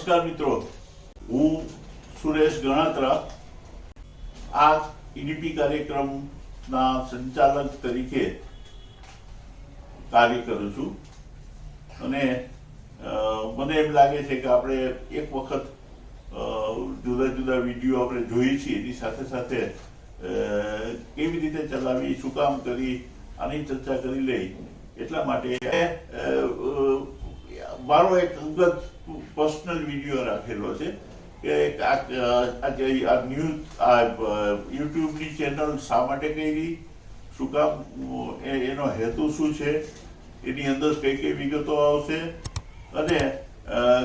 નમસ્કાર મિત્રો, હું સુરેશ ગણાત્રા આ ઈડીપી કાર્યક્રમના સંચાલક તરીકે કાર્ય કરું છું અને મને એમ લાગે છે કે આપણે એક વખત જુદા જુદા વિડીયો આપણે જોઈએ છીએ, એની સાથે સાથે કેવી રીતે ચલાવી, શું કામ કરી, આની ચર્ચા કરી લઈ. એટલા માટે મારો એક અંગત પર્સનલ વિડીયો રાખેલો છે કે આ યુટ્યુબની ચેનલ શા માટે કરી, શું કામ, એનો હેતુ શું છે, એની અંદર કઈ કઈ વિગતો આવશે અને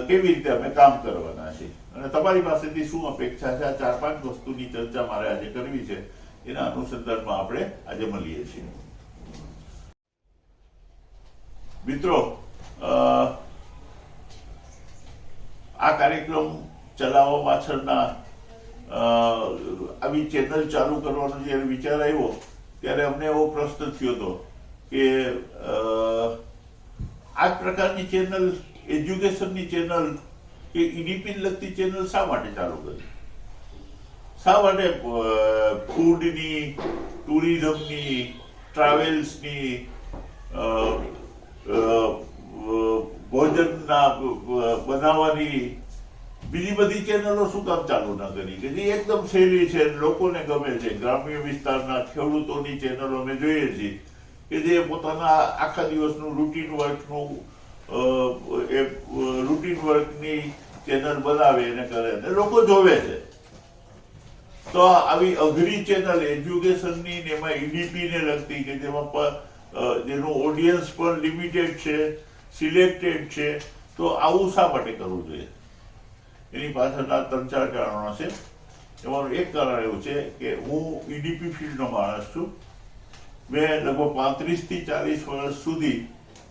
કેવી રીતે અમે કામ કરવાના છે અને તમારી પાસેથી શું અપેક્ષા છે. આ 4-5 વસ્તુની ચર્ચા મારે આજે કરવી છે. એના અનુસંધાનમાં આપણે આજે મળીએ છીએ. મિત્રો, આ કાર્યક્રમ ચલાવવા પાછળના આવી ચેનલ ચાલુ કરવાનો જયારે વિચાર આવ્યો ત્યારે અમને એવો પ્રશ્ન થયો હતો કે આ પ્રકારની ચેનલ, એજ્યુકેશનની ચેનલ કે ઈડીપી લગતી ચેનલ શા માટે ચાલુ કરી, શા માટે ફૂડની, ટુરિઝમની, ટ્રાવેલ્સની, ભોજનના બનાવવાની બીજી બધી ચેનલો શું કામ ચાલુ ના કરી કે જે એકદમ સહેલી છે, લોકોને ગમે છે. ગ્રામ્ય વિસ્તારના ખેડૂતોની ચેનલો અમે જોઈએ છીએ કે જે પોતાના આખા દિવસનું રૂટીન વર્કની ચેનલ બનાવે અને કરે અને લોકો જોવે છે. તો આવી અઘરી ચેનલ એજ્યુકેશનની ને એમાં ઈડીપી ને લગતી કે જેમાં જેનું ઓડિયન્સ પણ લિમિટેડ છે, સિલેક્ટેડ છે, તો આવું શા માટે કરવું જોઈએ? એની પાછળના 3-4 કારણો છે. એમાંનું એક કારણ એવું છે કે હું ઈડીપી ફિલ્ડનો માણસ છું. મેં લગભગ 35 થી 40 વર્ષ સુધી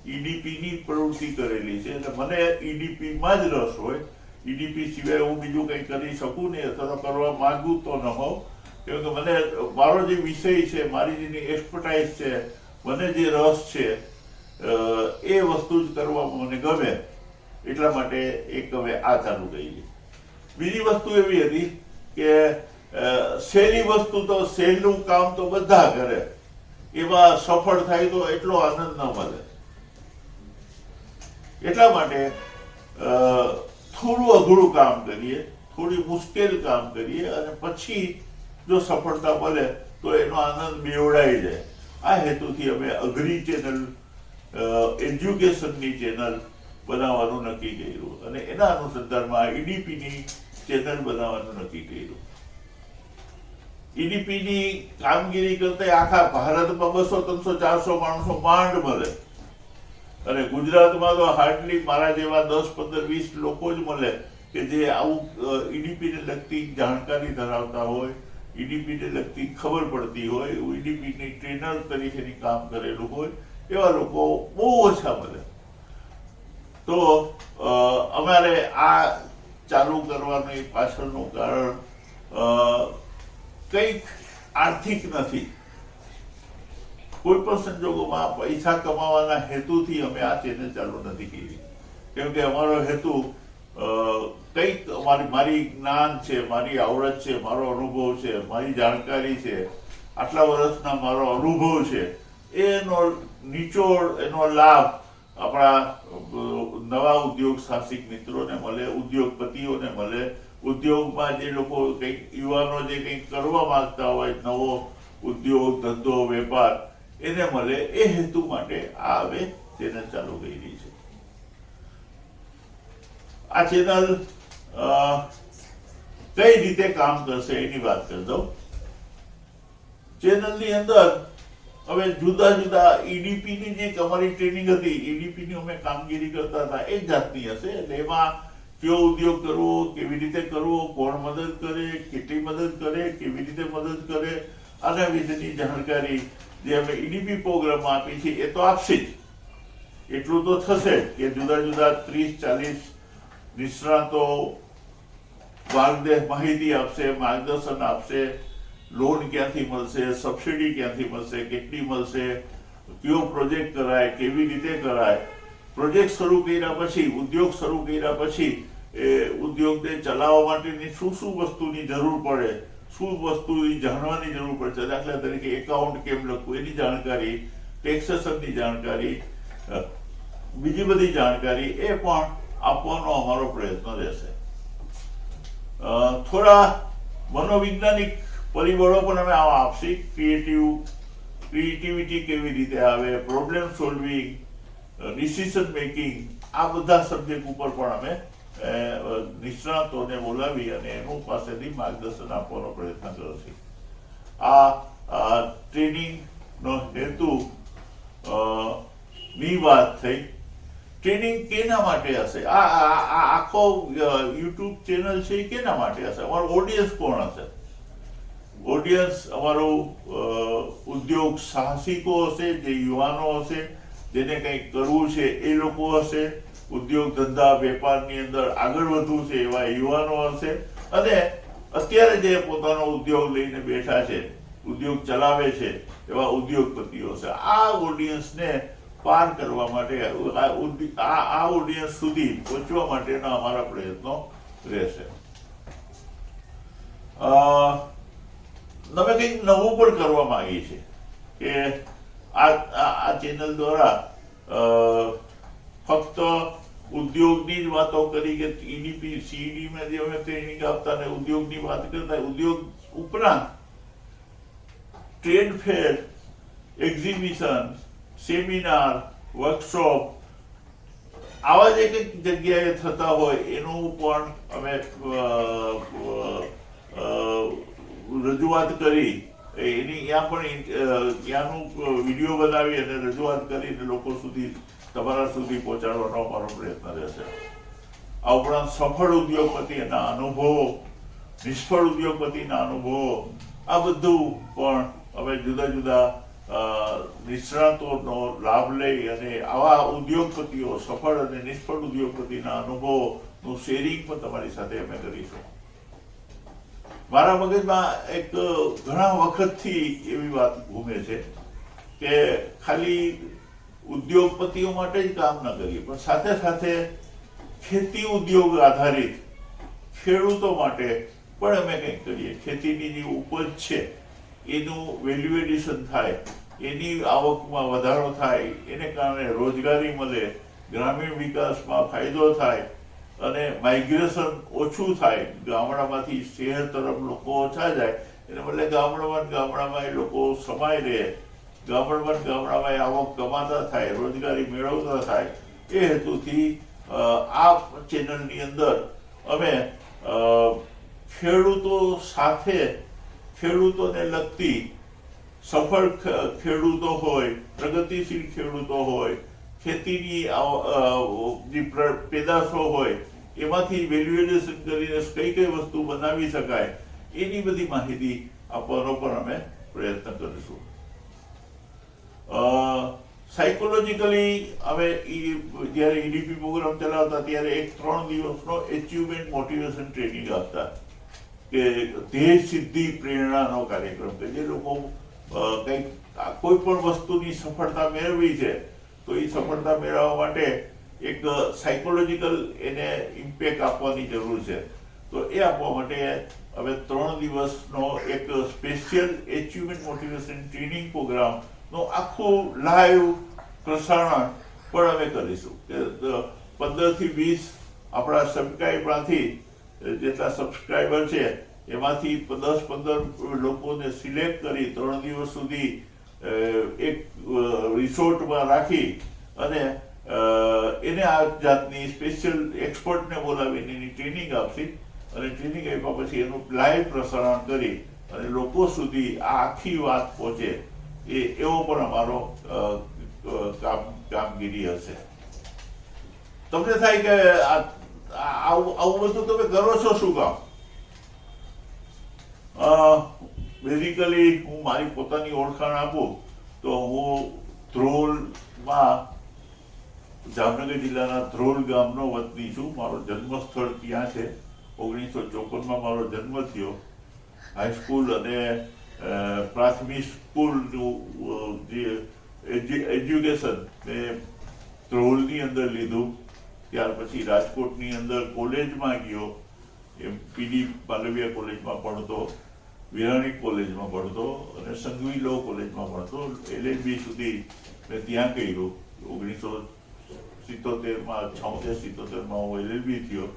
ઈડીપીની પ્રવૃત્તિ કરેલી છે એટલે મને ઈડીપીમાં જ રસ હોય. ઈડીપી સિવાય હું બીજું કંઈ કરી શકું નહીં અથવા કરવા માંગુ તો ન હોઉં, કેમ કે મને મારો જે વિષય છે, મારી જેની એક્સપર્ટાઇઝ છે, મને જે રસ છે એ વસ્તુ જ કરવામાં મને ગમે. એટલા માટે એક હવે આ ચાલુ કરી. બીજી વસ્તુ એવી હતી કે સહેલી વસ્તુ તો, સહેલું કામ તો બધા કરે, એમાં સફળ થાય તો એટલો આનંદ ન મળે. એટલા માટે થોડું અઘરું કામ કરીએ, થોડી મુશ્કેલ કામ કરીએ અને પછી જો સફળતા મળે તો એનો આનંદ બેવડાઈ જાય. આ હેતુથી અમે અઘરી ચેનલ, એજ્યુકેશનની ચેનલ બનાવવાનું નક્કી કર્યું અને એના અનુસંધાનમાં ઈડીપીની ચેનલ બનાવવાનું નક્કી કર્યું. ઈડીપીની કામગીરી કરતા આખા ભારતમાં 200, 300, 400 માણસો માંડ મળે અને ગુજરાતમાં તો હાર્ડલી મારા જેવા 10, 15, 20 લોકો જ મળે કે જે આવું ઈડીપીને લગતી જાણકારી ધરાવતા હોય, ઈડીપીને લગતી ખબર પડતી હોય, ઈડીપીની ટ્રેનર તરીકેની કામ કરેલું હોય, એવા લોકો બહુ ઓછા મળે. તો અમારે આ ચાલુ કરવાનું પાછળનું કારણ કંઈક આર્થિક નથી. કોઈ પણ સંજોગોમાં પૈસા કમાવાના હેતુથી અમે આ ચેનલ ચાલુ નથી કરી, કેમ કે અમારો હેતુ કંઈક મારી જ્ઞાન છે, મારી આવડત છે, મારો અનુભવ છે, મારી જાણકારી છે, આટલા વર્ષના મારો અનુભવ છે, એનો નિચોડ, એનો લાભ આપણા નવા ઉદ્યોગ સાહસિક મિત્રોને મળે, ઉદ્યોગપતિઓને મળે, ઉદ્યોગમાં જે લોકો કંઈક યુવાનો જે કંઈક કરવા માંગતા હોય, નવો ઉદ્યોગ, ધંધો, વેપાર, એને મળે. એ હેતુ માટે આ હવે ચેનલ ચાલુ કરી છે. આ ચેનલ કઈ રીતે કામ કરશે એની વાત કરી દઉં. ચેનલની અંદર હવે જુદા જુદા ઈડીપીની જે અમારી ટ્રેનિંગ હતી, ઈડીપીની અમે કામગીરી કરતા હતા, એક જાતની હશે. એટલે એમાં કયો ઉદ્યોગ કરવો, કેવી રીતે કરવો, કોણ મદદ કરે, કેટલી મદદ કરે, કેવી રીતે મદદ કરે, આના વિશેની જાણકારી જે અમે ઈડીપી પ્રોગ્રામમાં આપી છે એ તો આપશે જ. એટલું તો થશે જ કે જુદા જુદા 30-40 નિષ્ણાતો માહિતી આપશે, માર્ગદર્શન આપશે. લોન ક્યાંથી મળશે, સબસિડી ક્યાંથી મળશે, કેટલી મળશે, કયો પ્રોજેક્ટ કરાય, કેવી રીતે કરાય, પ્રોજેક્ટ શરૂ કર્યા પછી, ઉદ્યોગ શરૂ કર્યા પછી એ ઉદ્યોગને ચલાવવા માટેની શું શું વસ્તુની જરૂર પડે, શું વસ્તુની જાણવાની જરૂર પડે છે. દાખલા તરીકે એકાઉન્ટ કેમ લખવું એની જાણકારી, ટેક્સેશનની જાણકારી, બીજી બધી જાણકારી એ પણ આપવાનો અમારો પ્રયત્ન રહેશે. થોડા મનોવૈજ્ઞાનિક પરિબળો પણ અમે આવા આપશી. ક્રિએટિવિટી કેવી રીતે આવે, પ્રોબ્લેમ સોલ્વિંગ, ડિસિઝન મેકિંગ, આ બધા સબ્જેક્ટ ઉપર પણ અમે નિષ્ણાતોને બોલાવી અને એનું પાસેથી માર્ગદર્શન આપવાનો પ્રયત્ન કરશે. આ ટ્રેનિંગનો હેતુ ની વાત થઈ. ટ્રેનિંગ કેના માટે હશે? આ આખો યુટ્યુબ ચેનલ છે એ કેના માટે હશે? અમારો ઓડિયન્સ કોણ હશે? ઓડિયન્સ અમારો ઉદ્યોગ સાહસિકો હશે, જે યુવાનો હશે, જેને કંઈક કરવું છે એ લોકો હશે, ઉદ્યોગ ધંધા વેપારની અંદર આગળ વધવું છે એવા યુવાનો હશે, અને અત્યારે જે પોતાનો ઉદ્યોગ લઈને બેઠા છે, ઉદ્યોગ ચલાવે છે એવા ઉદ્યોગપતિઓ છે. આ ઓડિયન્સને પાર કરવા માટે, આ ઓડિયન્સ સુધી પહોંચવા માટેના અમારા પ્રયત્નો રહેશે. અમે કંઈક નવું પણ કરવા માંગીએ છીએ કે આ ચેનલ દ્વારા ફક્ત ઉદ્યોગની જ વાતો કરી કે ઈડીપી સીઈડીમાં જે અમે ટ્રેનિંગ આપતા ને ઉદ્યોગની વાત કરતા, ઉદ્યોગ ઉપરાંત trade fair, exhibition, seminar, workshop આવા જે કંઈક જગ્યાએ થતા હોય એનું પણ અમે રજૂઆત કરી, એની ત્યાં પણ ત્યાંનું વિડીયો બનાવી અને રજૂઆત કરીને લોકો સુધી, તમારા સુધી પહોંચાડવાનો અમારો પ્રયત્ન રહેશે. આ ઉપરાંત સફળ ઉદ્યોગપતિના અનુભવો, નિષ્ફળ ઉદ્યોગપતિના અનુભવો, આ બધું પણ અમે જુદા જુદા નિષ્ણાતોનો લાભ લઈ અને આવા ઉદ્યોગપતિઓ, સફળ અને નિષ્ફળ ઉદ્યોગપતિના અનુભવોનું શેરિંગ પણ તમારી સાથે અમે કરીશું. મારા મગજમાં એક ઘણા વખતથી એવી વાત ઘૂમે છે કે ખાલી ઉદ્યોગપતિઓ માટે જ કામ ન કરીએ, પણ સાથે સાથે ખેતી ઉદ્યોગ આધારિત ખેડૂતો માટે પણ અમે કંઈક કરીએ. ખેતીની જે ઉપજ છે એનું વેલ્યુ એડિશન થાય, એની આવકમાં વધારો થાય, એને કારણે રોજગારી મળે, ગ્રામીણ વિકાસમાં ફાયદો થાય અને માઇગ્રેશન ઓછું થાય. ગામડામાંથી શહેર તરફ લોકો ઓછા જાય, એને બદલે ગામડામાં એ લોકો સમાય રહે, ગામડામાં આવક કમાતા થાય, રોજગારી મેળવતા થાય. એ હેતુથી આ ચેનલની અંદર અમે ખેડૂતો સાથે, ખેડૂતોને લગતી સફળ ખેડૂતો હોય, પ્રગતિશીલ ખેડૂતો હોય, ખેતીની જે પેદાશો હોય એમાંથી વેલ્યુ એડિશન કરીને કઈ કઈ વસ્તુ બનાવી શકાય એની બધી માહિતી આપવાનો પણ અમે પ્રયત્ન કરીશું. સાયકોલોજીકલી અમે જ્યારે ઈડીપી પ્રોગ્રામ ચલાવતા ત્યારે એક 3 દિવસનો એચિવમેન્ટ મોટિવેશન ટ્રેનિંગ આપતા કે ધ્યેય સિદ્ધિ પ્રેરણાનો કાર્યક્રમ, કે જે લોકો કંઈક કોઈ પણ વસ્તુની સફળતા મેળવી છે તો એ સફળતા મેળવવા માટે એક સાયકોલોજીકલ એને ઇમ્પેક્ટ આપવાની જરૂર છે. તો એ આપવા માટે હવે 3 દિવસનો એક સ્પેશિયલ એચિવમેન્ટ મોટિવેશન ટ્રેનિંગ પ્રોગ્રામનો આખું લાઈવ પ્રસારણ પણ અમે કરીશું. કે 15 થી 20 આપણા સબસ્ક્રાઈબરમાંથી જેટલા સબસ્ક્રાઈબર છે એમાંથી 10-15 લોકોને સિલેક્ટ કરી 3 દિવસ સુધી એક રિસોર્ટમાં રાખી અને એને આ જાતની સ્પેશિયલ એક્સપર્ટને બોલાવીને એની ટ્રેનિંગ આપશે. અને ટ્રેનિંગ આપ્યા પછી એનું લાઈવ પ્રસારણ કરી અને લોકો સુધી આ આખી વાત પહોંચે એવો પણ અમારો કામગીરી હશે. તમને થાય કે આવું બધું તમે કરો છો શું કામ? બેઝિકલી હું મારી પોતાની ઓળખાણ આપું તો હું ધ્રોલમાં, જામનગર જિલ્લાના ધ્રોલ ગામનો વતની છું. મારો જન્મસ્થળ ત્યાં છે. 1954માં મારો જન્મ થયો. હાઈસ્કૂલ અને પ્રાથમિક સ્કૂલનું જે એજ્યુકેશન મેં ધ્રોલની અંદર લીધું. ત્યાર પછી રાજકોટની અંદર કોલેજમાં ગયો, એમ પીડી પાલવિયા કોલેજમાં ભણતો, વિરાણી કોલેજમાં ભણતો અને સંઘવી લો કોલેજમાં ભણતો. LLB સુધી મેં ત્યાં કર્યું. 1977માં હું LLB થયો.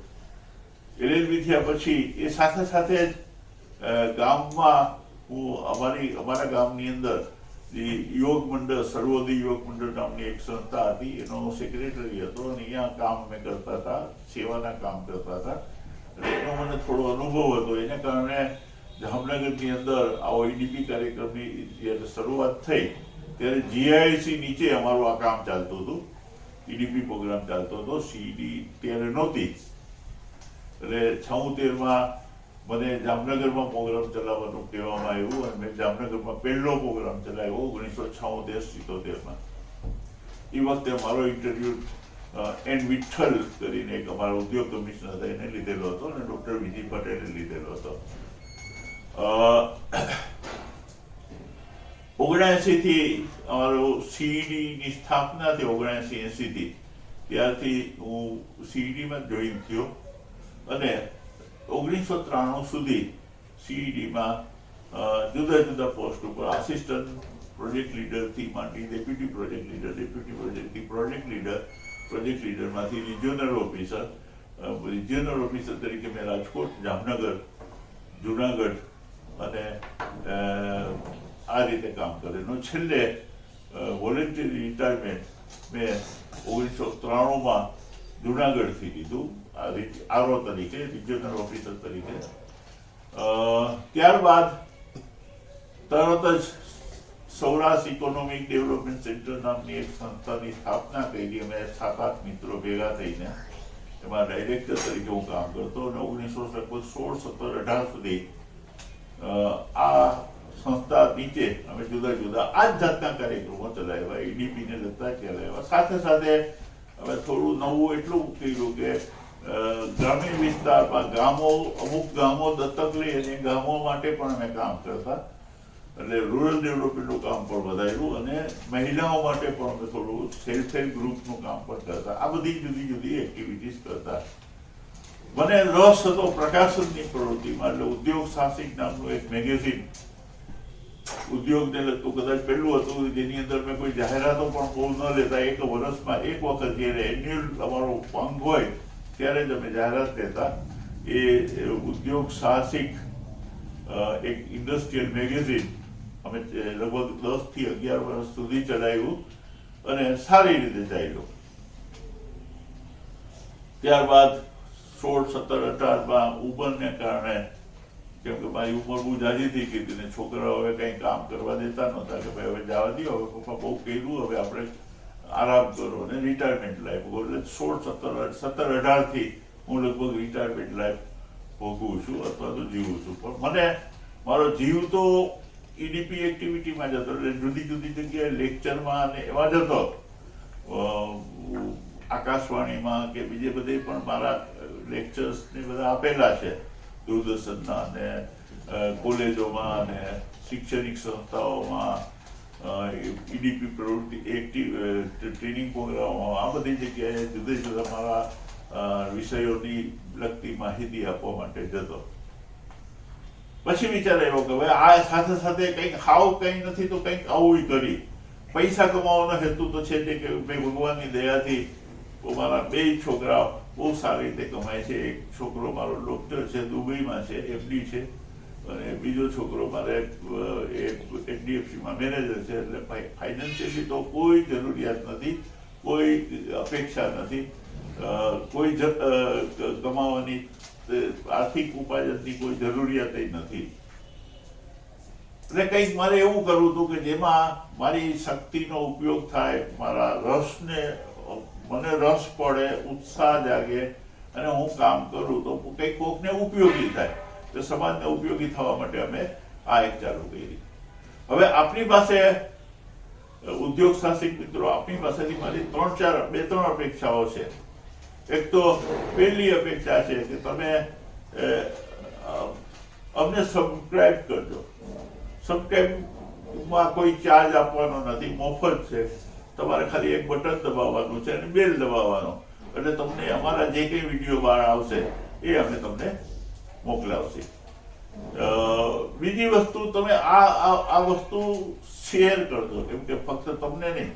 LLB થયા પછી એ સાથે સાથે જ ગામમાં હું અમારા ગામની અંદર જે યોગ મંડળ, સર્વોદય યોગ મંડળ નામની એક સંસ્થા હતી, એનો સેક્રેટરી હતો અને અહીંયા કામ અમે કરતા હતા, સેવાના કામ કરતા હતા. એટલે એનો મને થોડો અનુભવ હતો. એને કારણે જામનગરની અંદર આવો EDP કાર્યક્રમની જ્યારે શરૂઆત થઈ ત્યારે GIC નીચે અમારું આ કામ ચાલતું હતું. EDP પ્રોગ્રામ ચાલતો હતો. CD ત્યારે નહોતી. એટલે 76માં મને જામનગરમાં પ્રોગ્રામ ચલાવવાનું કહેવામાં આવ્યું અને મેં જામનગરમાં પહેલો પ્રોગ્રામ ચલાવ્યો 1976-77માં. એ વખતે મારો ઇન્ટરવ્યુ N. વિઠ્ઠલ કરીને એક અમારા ઉદ્યોગ કમિશનર હતા એને લીધેલો હતો અને ડોક્ટર વિધિ પટેલે લીધેલો હતો. 79 થી અમારું CED ની સ્થાપના થઈ. 79-80 થી ત્યારથી હું CED માં જોઈન થયો અને 1993 સુધી CED માં જુદા જુદા પોસ્ટ ઉપર આસિસ્ટન્ટ પ્રોજેક્ટ લીડરથી માંડી deputy project leader, deputy project લીડરમાંથી રિજિયોનલ ઓફિસર તરીકે મેં રાજકોટ, જામનગર, જુનાગઢ અને આ રીતે કામ કરેલું. છેલ્લે વોલેન્ટરી રિટાયરમેન્ટ મેં 1993માં જુનાગઢથી લીધું RO તરીકે, રિજિયોનલ ઓફિસર તરીકે. ત્યારબાદ તરત જ સૌરાષ્ટ્ર ઇકોનોમિક ડેવલપમેન્ટ સેન્ટર નામની એક સંસ્થાની સ્થાપના કરી. અમે 7-8 મિત્રો ભેગા થઈને એમાં ડાયરેક્ટર તરીકે હું કામ કરતો અને 1916, 17, 18 સુધી આ સંસ્થા નીચે અમે જુદા જુદા આ જ જાતના કાર્યક્રમો ચલાવ્યા, EDP ને લગતા ચલાવ્યા. સાથે સાથે અમે થોડું નવું એટલું કર્યું કે ગ્રામીણ વિસ્તારમાં અમુક ગામો દત્તક લઈ અને ગામો માટે પણ અમે કામ કરતા. એટલે રૂરલ ડેવલપમેન્ટનું કામ પણ વધાર્યું અને મહિલાઓ માટે પણ અમે થોડું સેલ્ફ હેલ્પ ગ્રુપનું કામ પણ કરતા. આ બધી જુદી જુદી એક્ટિવિટીઝ કરતા. મને રસ હતો પ્રકાશનની પ્રવૃત્તિમાં. એટલે ઉદ્યોગ સાહસિક નામનું એક મેગેઝિન ઉદ્યોગને લગતું કદાચ પહેલું હતું, જેની અંદર મેં કોઈ જાહેરાતો પણ બહુ ન લેતા. એક વર્ષમાં એક વખત જ્યારે એન્યુઅલ અમારો અંગ હોય ત્યારે જ અમે જાહેરાત લેતા. એ ઉદ્યોગ સાહસિક એક ઇન્ડસ્ટ્રીયલ મેગેઝિન અમે લગભગ 10 થી 11 વર્ષ સુધી ચલાવ્યું અને સારી રીતે ચાલ્યું. ત્યારબાદ 16, 17, 18માં ઉંમરને કારણે, કેમ કે મારી ઉંમર બહુ જાજી થઈ ગઈ હતી ને છોકરાઓ હવે કંઈ કામ કરવા દેતા નહોતા કે ભાઈ હવે જવા દો, હવે પપ્પા બહુ કર્યું, હવે આપણે આરામ કરો અને રિટાયરમેન્ટ લાઈફ. એટલે 16, 17, 18 થી હું લગભગ રિટાયરમેન્ટ લાઈફ ભોગવું છું અથવા તો જીવું છું. પણ મને મારો જીવ તો EDP એક્ટિવિટીમાં જતો. એટલે જુદી જુદી જગ્યાએ લેક્ચરમાં અને એમાં જતો. આકાશવાણીમાં કે બીજે બધે પણ મારા લેક્ચર્સ ને બધા આપેલા છે, દૂરદર્શનના અને કોલેજોમાં અને શૈક્ષણિક સંસ્થાઓમાં, EDP પ્રવૃત્તિ ટ્રેનિંગ પ્રોગ્રામોમાં, આ બધી જગ્યાએ જુદા જુદા મારા વિષયોની લગતી માહિતી આપવા માટે જતો. પછી વિચાર આવ્યો કે ભાઈ આ સાથે સાથે કંઈક કંઈ નથી તો કંઈક આવું કરી પૈસા કમાવાનો હેતુ તો છે કે ભાઈ ભગવાનની દયાથી મારા 2 છોકરા બહુ સારી રીતે કમાય છે. એક છોકરો મારો ડોક્ટર છે, દુબઈમાં છે, FD છે, અને બીજો છોકરો મારે HDFCમાં મેનેજર છે. એટલે ફાઇનાન્શિયલી તો કોઈ જરૂરિયાત નથી, કોઈ અપેક્ષા નથી, કોઈ કમાવાની આર્થિક ઉપાર્જનની કોઈ જરૂરિયાત નથી. એટલે કંઈક મારે એવું કરવું હતું કે જેમાં મારી શક્તિનો ઉપયોગ થાય, મારા મને રસ પડે, ઉત્સાહ જાગે અને હું કામ કરું તો કંઈક કોકને ઉપયોગી થાય. તો સમાજને ઉપયોગી થવા માટે અમે આ એક ચાલુ કરી. હવે આપણી પાસે ઉદ્યોગ સાહસિક મિત્રો, આપણી પાસેથી મારી 2-3 અપેક્ષાઓ છે. એક તો પહેલી અપેક્ષા છે કે તમે અમને સબસ્ક્રાઇબ કરજો. સબસ્ક્રાઇબમાં કોઈ ચાર્જ આપવાનો નથી, મફત છે. તમારે ખાલી એક બટન દબાવવાનું છે અને બેલ દબાવવાનો એટલે તમને અમારા જે કંઈ વિડીયો બહાર આવશે એ અમે તમને મોકલાવશે. બીજી વસ્તુ, તમે આ વસ્તુ શેર કરજો, કેમ કે ફક્ત તમને નહીં,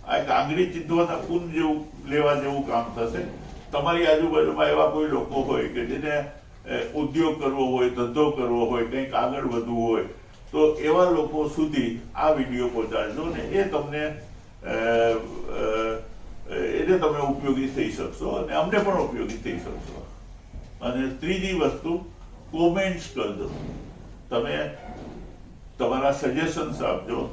આ એક આંગળી ચીંધવાના પૂન જેવું લેવા જેવું કામ થશે. તમારી આજુબાજુમાં એવા કોઈ લોકો હોય કે જેને ઉદ્યોગ કરવો હોય, ધંધો કરવો હોય, કંઈક આગળ વધવું હોય, તો એવા લોકો સુધી આ વિડીયો પહોંચાડજો ને એ તમને એને તમે ઉપયોગી થઈ શકશો અને અમને પણ ઉપયોગી થઈ શકશો. અને ત્રીજી વસ્તુ, કોમેન્ટ્સ કરજો. તમે તમારા સજેશન્સ આપજો,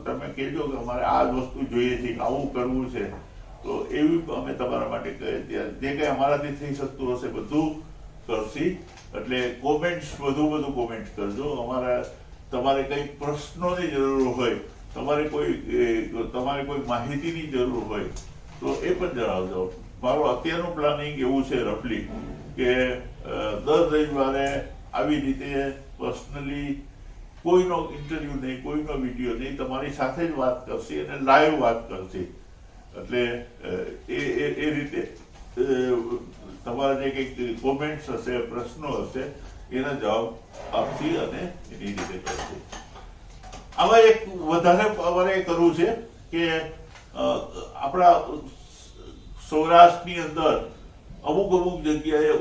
તમે કહેજો કે અમારે આ વસ્તુ જોઈએ છે, આવું કરવું છે, તો એવી અમે તમારા માટે જે કંઈ અમારાથી થઈ શકતું હશે બધું કરશી. એટલે કોમેન્ટ્સ, બધું કોમેન્ટ કરજો. તમારે કંઈ પ્રશ્નોની જરૂર હોય, તમારે કોઈ માહિતીની જરૂર હોય તો એ પણ જણાવજો. મારું અત્યારનું પ્લાનિંગ એવું છે રફલી કે દર રવિવારે આવી રીતે પર્સનલી કોઈનો ઇન્ટરવ્યુ નહીં, કોઈનો વિડીયો નહીં, તમારી સાથે જ વાત કરશે અને લાઈવ વાત કરશે. એટલે એ રીતે તમારા જે કંઈક કોમેન્ટ્સ હશે, પ્રશ્નો હશે, એના જવાબ આપશી અને એની રીતે કરશે. આમાં એક વધારે અમારે કરવું છે કે આપણા સૌરાષ્ટ્રની અંદર અમુક જગ્યાએ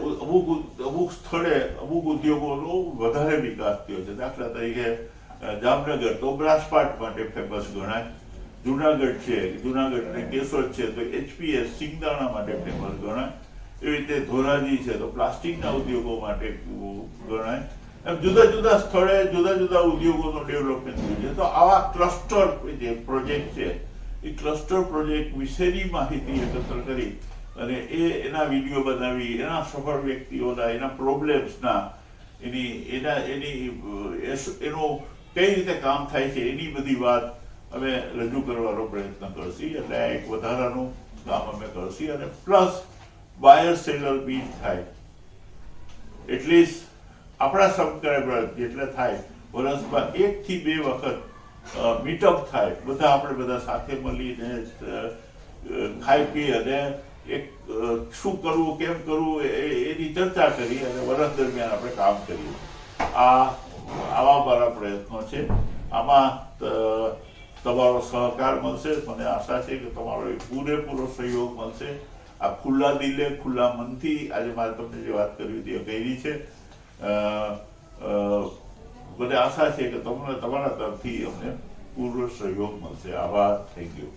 અમુક સ્થળે અમુક ઉદ્યોગોનો વધારે વિકાસ થયો છે. દાખલા તરીકે જામનગર તો બ્રાસપાટ માટે ફેમસ ગણાય, જુનાગઢ છે, જુનાગઢ ને કેશોદ છે તો HPS સિંગદાણા માટે ફેમસ ગણાય, એવી રીતે ધોરાજી છે તો પ્લાસ્ટિકના ઉદ્યોગો માટે ગણાય. એમ જુદા જુદા સ્થળે જુદા જુદા ઉદ્યોગોનું ડેવલપમેન્ટ થયું છે. તો આવા ક્લસ્ટર જે પ્રોજેક્ટ છે એ ક્લસ્ટર પ્રોજેક્ટ વિશેની માહિતી એકત્ર કરી અને એના વિડીયો બનાવી, એના સફળ વ્યક્તિઓના, એના પ્રોબ્લેમ્સના, એનું કઈ રીતે કામ થાય છે એની બધી વાત અમે રજૂ કરવાનો પ્રયત્ન કરશી. એટલે આ એક વધારાનું કામ અમે કરશી. અને પ્લસ બાયર સેલર બીજ થાય, એટલીસ્ટ આપણા સબસ્ક્રાઈબર જેટલા થાય, વર્ષમાં 1 થી 2 વખત મીટઅપ થાય, આપણે બધા સાથે મળીને ખાઈ પી અને એક શું કરવું, કેમ કરવું એની ચર્ચા કરી અને વર્ષ દરમિયાન આપણે કામ કરીએ. આવા મારા પ્રયત્નો છે. આમાં તમારો સહકાર મળશે, મને આશા છે કે તમારો પૂરેપૂરો સહયોગ મળશે. આ ખુલ્લા દિલે, ખુલ્લા મનથી આજે મારે તમને જે વાત કરવી હતી એ કહી છે. મને આશા છે કે તમને તમારા તરફથી અમને પૂરો સહયોગ મળશે. આભાર. Thank you.